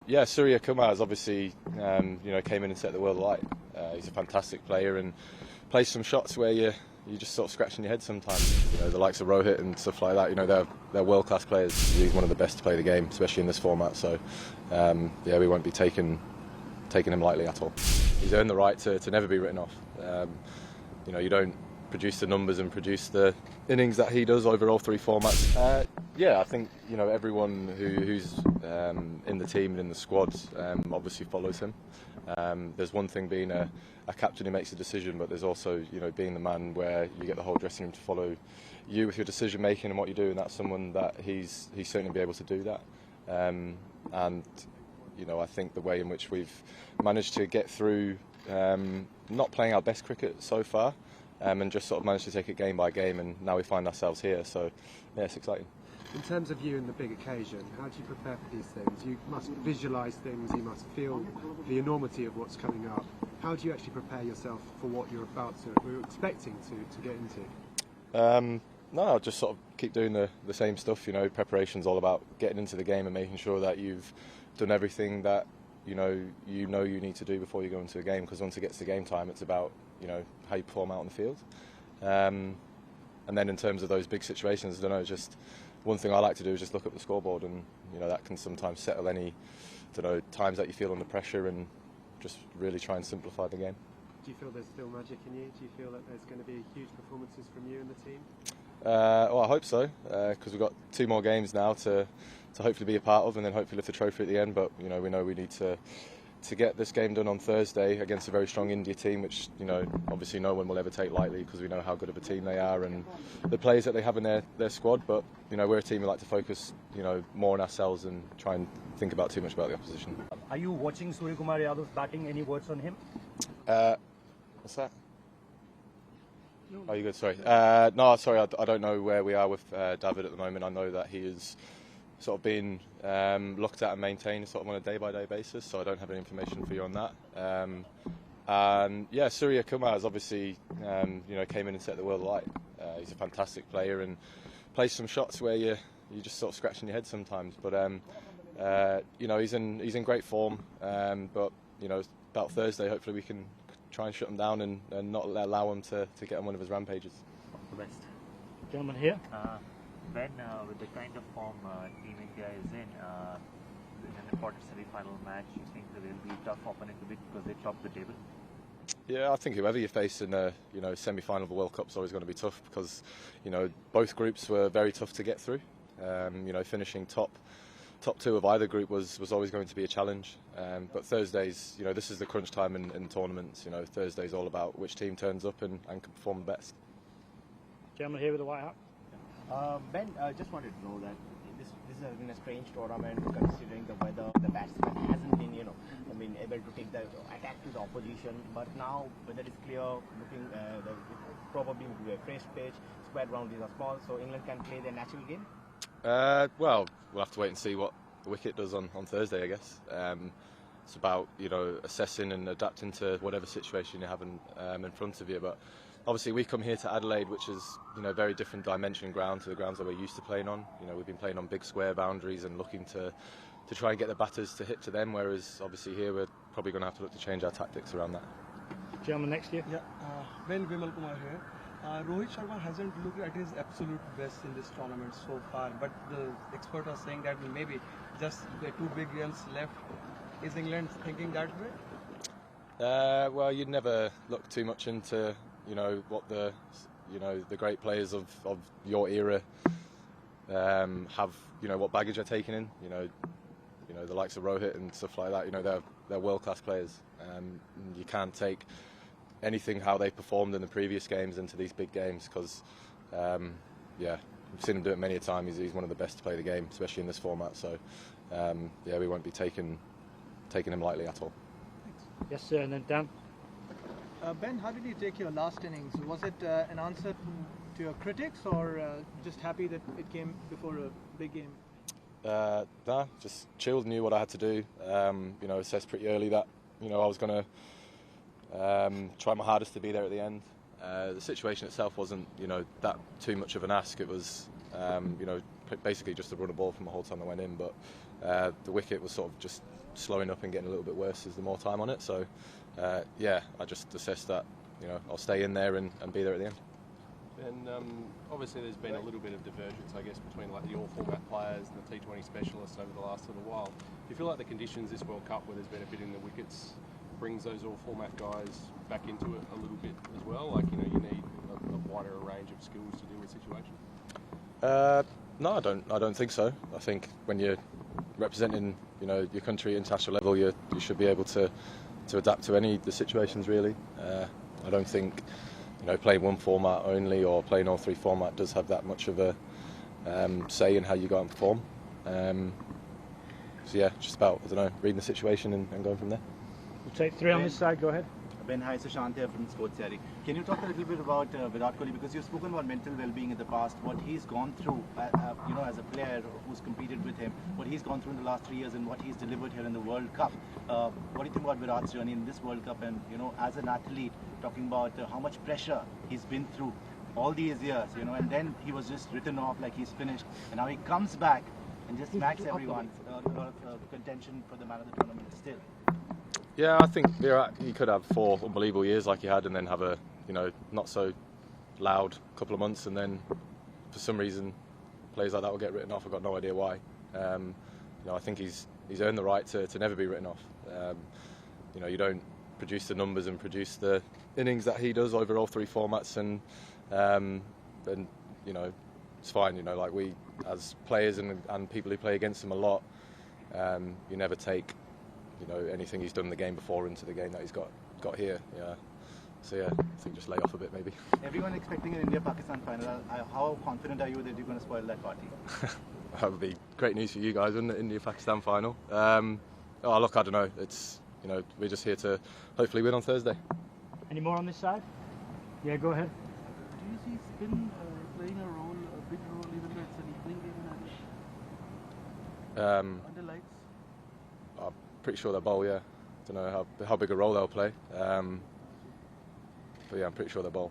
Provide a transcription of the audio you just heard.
Yeah, Suryakumar has obviously came in and set the world alight. He's a fantastic player and plays some shots where you just sort of scratching your head sometimes. You know, the likes of Rohit and stuff like that. You know, they're world-class players. He's one of the best to play the game, especially in this format. So we won't be taking him lightly at all. He's earned the right to never be written off. You don't produce the numbers and produce the innings that he does over all three formats. I think everyone who's in the team and in the squad obviously follows him. There's one thing being a captain who makes a decision, but there's also being the man where you get the whole dressing room to follow you with your decision making and what you do, and that's someone that he's certainly be able to do that. I think the way in which we've managed to get through not playing our best cricket so far, and just sort of managed to take it game by game, and now we find ourselves here. So, yeah, it's exciting. In terms of you and the big occasion, how do you prepare for these things? You must visualise things, you must feel the enormity of what's coming up. How do you actually prepare yourself for what you're expecting to get into? No, just sort of keep doing the same stuff. Preparation's all about getting into the game and making sure that you've done everything that you need to do before you go into a game, because once it gets to game time, it's about how you perform out on the field. And then in terms of those big situations, I don't know, just one thing I like to do is just look up the scoreboard, and that can sometimes settle any times that you feel under pressure, and just really try and simplify the game. Do you feel there's still magic in you? Do you feel that there's going to be huge performances from you and the team? Well, I hope so, because we've got 2 more games now to hopefully be a part of, and then hopefully lift the trophy at the end. But we know we need to get this game done on Thursday against a very strong India team, which obviously no one will ever take lightly, because we know how good of a team they are and the players that they have in their squad. But we're a team who like to focus more on ourselves and try and think about too much about the opposition. Are you watching Suryakumar Yadav's batting? Any words on him? What's that? Oh, you good? Sorry. No, sorry. I don't know where we are with David at the moment. I know that he is sort of being looked at and maintained sort of on a day-by-day basis, so I don't have any information for you on that. Suryakumar has obviously came in and set the world alight. He's a fantastic player and plays some shots where you just sort of scratching your head sometimes. But he's in great form. But about Thursday, hopefully we can try and shut him down and not allow him to get on one of his rampages. All the best. Gentlemen here. Ben, with the kind of form Team India is in an important semi-final match, you think they will be a tough opponent to beat because they top the table? Yeah, I think whoever you face in a semi-final of the World Cup is always going to be tough, because both groups were very tough to get through. Finishing top 2 of either group was always going to be a challenge. But Thursdays, this is the crunch time in tournaments. Thursday's all about which team turns up and can perform the best. Gentleman here with the white hat. Ben, just wanted to know that this has been a strange tournament, considering the weather. The batsman hasn't been, able to take the attack to the opposition. But now weather is clear, looking probably will be a fresh pitch. Square boundaries are small, so England can play their natural game. Well, we'll have to wait and see what the wicket does on Thursday, I guess. It's about assessing and adapting to whatever situation you have in front of you. But obviously we come here to Adelaide, which is a very different dimension ground to the grounds that we're used to playing on. We've been playing on big square boundaries and looking to try and get the batters to hit to them, whereas obviously here we're probably going to have to look to change our tactics around that. Gentleman next year. Yeah, Ben Kumar here. Rohit Sharma hasn't looked at his absolute best in this tournament so far, but the experts are saying that maybe just the 2 big games left. Is England thinking that way? Well, you'd never look too much into what the great players of your era have what baggage they're taking in. The likes of Rohit and stuff like that. They're world-class players. You can't take anything how they performed in the previous games into these big games, because we've seen him do it many a time. He's one of the best to play the game, especially in this format. So we won't be taking him lightly at all. Thanks. Yes, sir. And then Dan. Ben, how did you take your last innings? Was it an answer to your critics, or just happy that it came before a big game? Nah, just chilled, knew what I had to do. Assessed pretty early that I was going to try my hardest to be there at the end. The situation itself wasn't that too much of an ask. It was basically just to run a ball from the whole time that went in, but the wicket was sort of just slowing up and getting a little bit worse as the more time on it. So yeah, I just assessed that I'll stay in there and be there at the end. And obviously there's been a little bit of divergence, I guess, between like the all-format players and the T20 specialists over the last little while. Do you feel like the conditions this World Cup, where there's been a bit in the wickets, brings those all-format guys back into it a little bit as well? Like, you need a wider range of skills to deal with situations? No, I don't think so. I think when you're representing, your country at international level, you should be able to adapt to any of the situations really. I don't think playing one format only or playing all three format does have that much of a say in how you go and perform. So yeah, just about reading the situation and going from there. We'll take three on this side. Go ahead. Ben, hi, Sushant here from Sports Diary. Can you talk a little bit about Virat Kohli, because you've spoken about mental well-being in the past, what he's gone through, as a player who's competed with him, what he's gone through in the last 3 years and what he's delivered here in the World Cup. What do you think about Virat's journey in this World Cup, and as an athlete, talking about how much pressure he's been through all these years, and then he was just written off like he's finished, and now he comes back and just smacks everyone. A lot of contention for the man of the tournament still. Yeah, I think Virat, he could have 4 unbelievable years like he had, and then have a not so loud couple of months, and then for some reason players like that will get written off. I've got no idea why. I think he's earned the right to never be written off. You don't produce the numbers and produce the innings that he does over all 3 formats, and it's fine. Like we as players and people who play against him a lot, you never take anything he's done in the game before into the game that he's got here. Yeah. So yeah, I think just lay off a bit maybe. Everyone expecting an India-Pakistan final. How confident are you that you're going to spoil that party? That would be great news for you guys, wouldn't it? India-Pakistan final. Look, I don't know. It's we're just here to hopefully win on Thursday. Any more on this side? Yeah, go ahead. Do you see spin playing a big role, even though it's an evening game under lights? I'm pretty sure they'll bowl, yeah. I don't know how big a role they'll play. But yeah, I'm pretty sure they'll bowl.